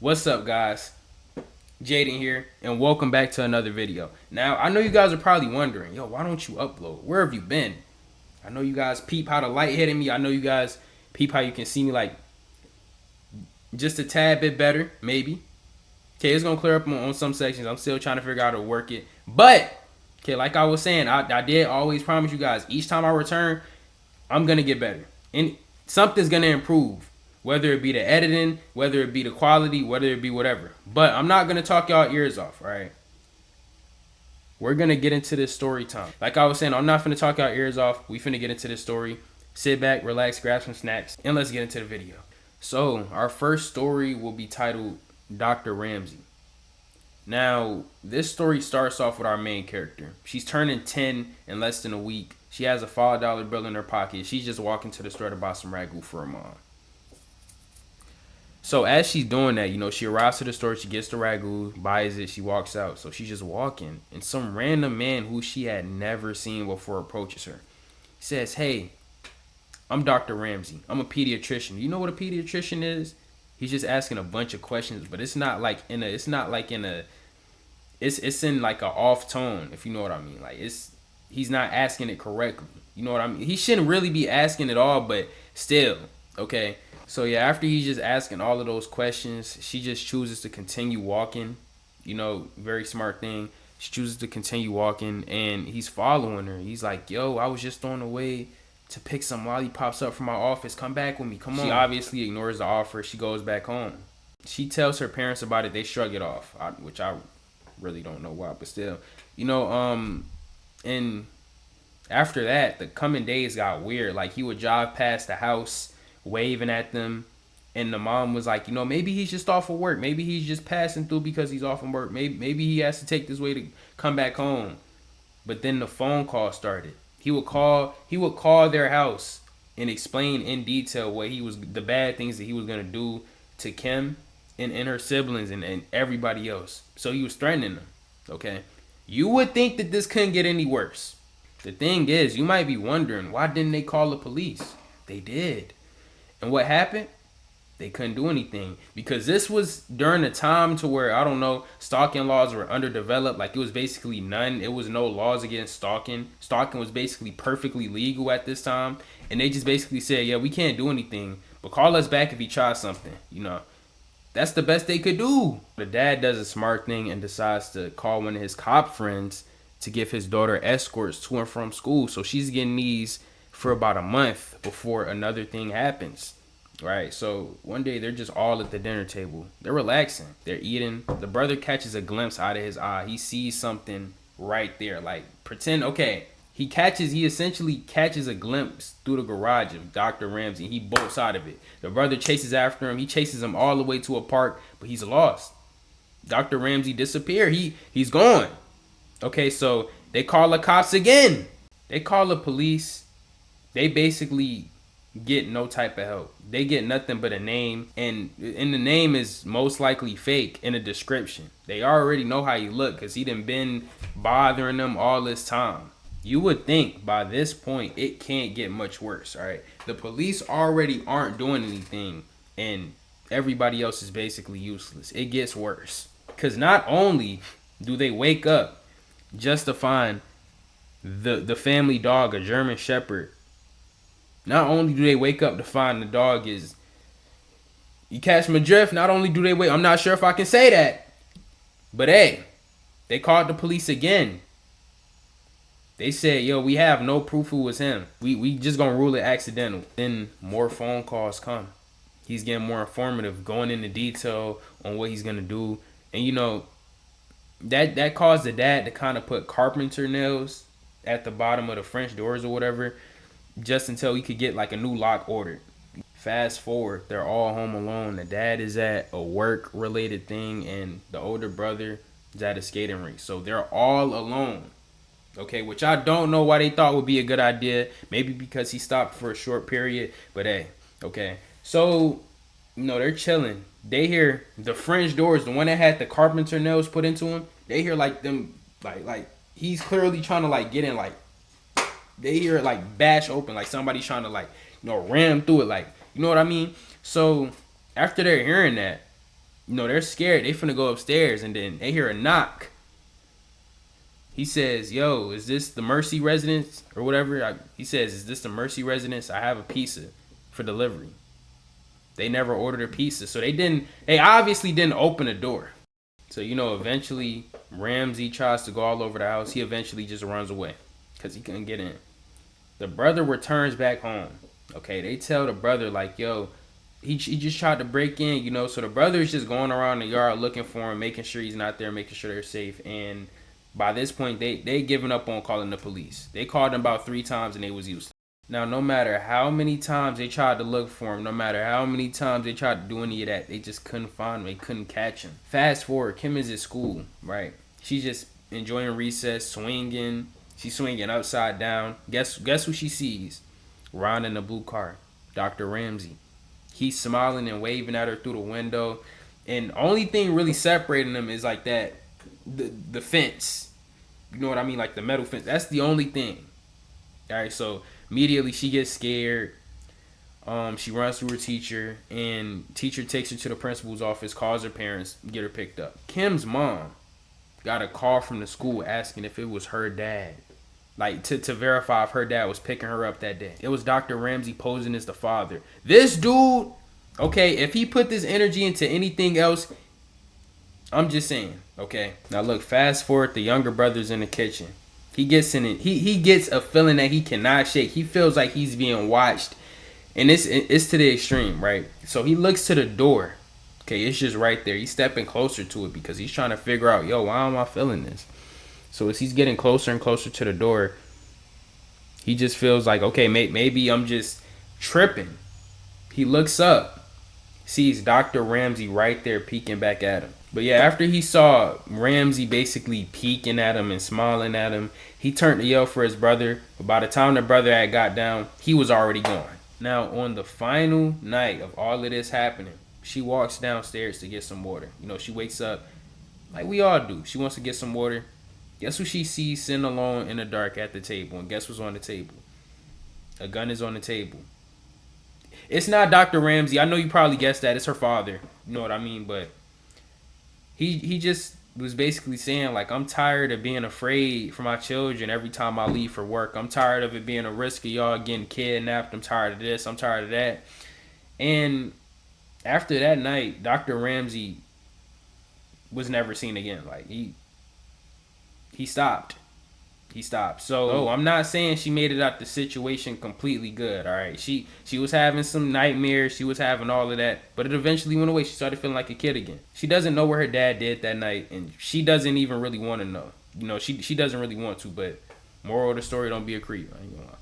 What's up, guys? Jaden here, and welcome back to another video. Now, I know you guys are probably wondering, yo, why don't you upload? Where have you been? I know you guys peep how the light hitting me. I know you guys peep how you can see me like just a tad bit better, maybe. Okay, it's gonna clear up on some sections. I'm still trying to figure out how to work it. But, okay, like I was saying, I did always promise you guys, each time I return, I'm gonna get better. And something's gonna improve. Whether it be the editing, whether it be the quality, whether it be whatever. But I'm not gonna talk y'all ears off, alright? We're gonna get into this story time. Like I was saying, I'm not finna talk y'all ears off. We finna get into this story. Sit back, relax, grab some snacks, and let's get into the video. So, our first story will be titled Dr. Ramsey. Now, this story starts off with our main character. She's turning 10 in less than a week. She has a $5 bill in her pocket. She's just walking to the store to buy some ragu for her mom. So as she's doing that, she arrives to the store, she gets the ragu, buys it, she walks out. So she's just walking, and some random man who she had never seen before approaches her. He says, "Hey, I'm Dr. Ramsey. I'm a pediatrician. You know what a pediatrician is?" He's just asking a bunch of questions, but it's in like a off tone, if you know what I mean. Like he's not asking it correctly. You know what I mean? He shouldn't really be asking it all, but still, okay. So yeah, after he's just asking all of those questions, she just chooses to continue walking. Very smart thing. She chooses to continue walking, and he's following her. He's like, "Yo, I was just on the way to pick some lollipops up from my office. Come back with me. Come on." She obviously ignores the offer. She goes back home. She tells her parents about it. They shrug it off, which I really don't know why, but still, and after that, the coming days got weird. Like, he would drive past the house waving at them, and the mom was like, maybe he's just off of work. Maybe he's just passing through because he's off of work. Maybe he has to take this way to come back home. But then the phone call started. He would call their house and explain in detail the bad things that he was gonna do to Kim and her siblings and everybody else. So he was threatening them. Okay. You would think that this couldn't get any worse. The thing is, you might be wondering, why didn't they call the police? They did. And what happened? They couldn't do anything, because this was during a time to where, I don't know, stalking laws were underdeveloped. Like, it was basically none. It was no laws against stalking. Stalking was basically perfectly legal at this time. And they just basically said, yeah, we can't do anything, but call us back if he tries something. That's the best they could do. The dad does a smart thing and decides to call one of his cop friends to give his daughter escorts to and from school. So she's getting these for about a month before another thing happens. Right, so one day they're just all at the dinner table. They're relaxing. They're eating. The brother catches a glimpse out of his eye. He sees something right there. Like, he essentially catches a glimpse through the garage of Dr. Ramsey. He bolts out of it. The brother chases after him. He chases him all the way to a park, but he's lost. Dr. Ramsey disappeared. He's gone. Okay, so they call the cops again. They call the police. They basically get no type of help. They get nothing but a name, and the name is most likely fake in a description. They already know how you look because he done been bothering them all this time. You would think by this point it can't get much worse, all right? The police already aren't doing anything, and everybody else is basically useless. It gets worse, because not only do they wake up just to find the family dog, a German Shepherd. Not only do they wake up to find the dog is, you catch my drift, not only do they wake, I'm not sure if I can say that, but hey, they called the police again. They said, yo, we have no proof it was him. We just gonna rule it accidental. Then more phone calls come. He's getting more informative, going into detail on what he's gonna do. And that caused the dad to kind of put carpenter nails at the bottom of the French doors or whatever, just until he could get like a new lock ordered. Fast forward, they're all home alone. The dad is at a work related thing, and the older brother is at a skating rink. So they're all alone. Okay, which I don't know why they thought would be a good idea. Maybe because he stopped for a short period, but hey, okay. So, they're chilling. They hear the French doors, the one that had the carpenter nails put into him. They hear like them, like he's clearly trying to like get in, like they hear it like bash open, like somebody's trying to like ram through it, like, you know what I mean? So after they're hearing that, they're scared. They finna go upstairs, and then they hear a knock. He says, "Yo, is this the Mercy residence or whatever?" He says, "Is this the Mercy residence? I have a pizza for delivery." They never ordered a pizza, so they didn't. They obviously didn't open the door. So eventually Ramsey tries to go all over the house. He eventually just runs away because he couldn't get in. The brother returns back home. Okay, they tell the brother like, "Yo, he just tried to break in." So the brother is just going around the yard looking for him, making sure he's not there, making sure they're safe. And by this point, they given up on calling the police. They called him about 3 times and they was useless. Now, no matter how many times they tried to look for him, no matter how many times they tried to do any of that, they just couldn't find him. They couldn't catch him. Fast forward, Kim is at school, right? She's just enjoying recess, swinging. She's swinging upside down. Guess who she sees? Ron in the blue car, Dr. Ramsey. He's smiling and waving at her through the window. And only thing really separating them is like that, the fence. You know what I mean? Like the metal fence. That's the only thing. All right, so immediately she gets scared. She runs to her teacher, and teacher takes her to the principal's office, calls her parents, get her picked up. Kim's mom got a call from the school asking if it was her dad. Like to verify if her dad was picking her up that day. It was Dr. Ramsey posing as the father. This dude, okay, if he put this energy into anything else, I'm just saying, okay. Now look, fast forward, the younger brother's in the kitchen. He gets in it. He gets a feeling that he cannot shake. He feels like he's being watched, and it's to the extreme, right? So he looks to the door. Okay, it's just right there. He's stepping closer to it because he's trying to figure out, yo, why am I feeling this? So as he's getting closer and closer to the door, he just feels like, okay, maybe I'm just tripping. He looks up, sees Dr. Ramsey right there peeking back at him. But yeah, after he saw Ramsey basically peeking at him and smiling at him, he turned to yell for his brother. But by the time the brother had got down, he was already gone. Now, on the final night of all of this happening, she walks downstairs to get some water. She wakes up like we all do. She wants to get some water. Guess who she sees sitting alone in the dark at the table? And guess what's on the table? A gun is on the table. It's not Dr. Ramsey. I know you probably guessed that. It's her father. You know what I mean? But he just was basically saying, like, I'm tired of being afraid for my children every time I leave for work. I'm tired of it being a risk of y'all getting kidnapped. I'm tired of this. I'm tired of that. And after that night, Dr. Ramsey was never seen again. Like, he stopped. He stopped. So I'm not saying she made it out the situation completely good. All right, she was having some nightmares. She was having all of that, but it eventually went away. She started feeling like a kid again. She doesn't know what her dad did that night, and she doesn't even really want to know. She doesn't really want to. But moral of the story: don't be a creep. I ain't gonna lie.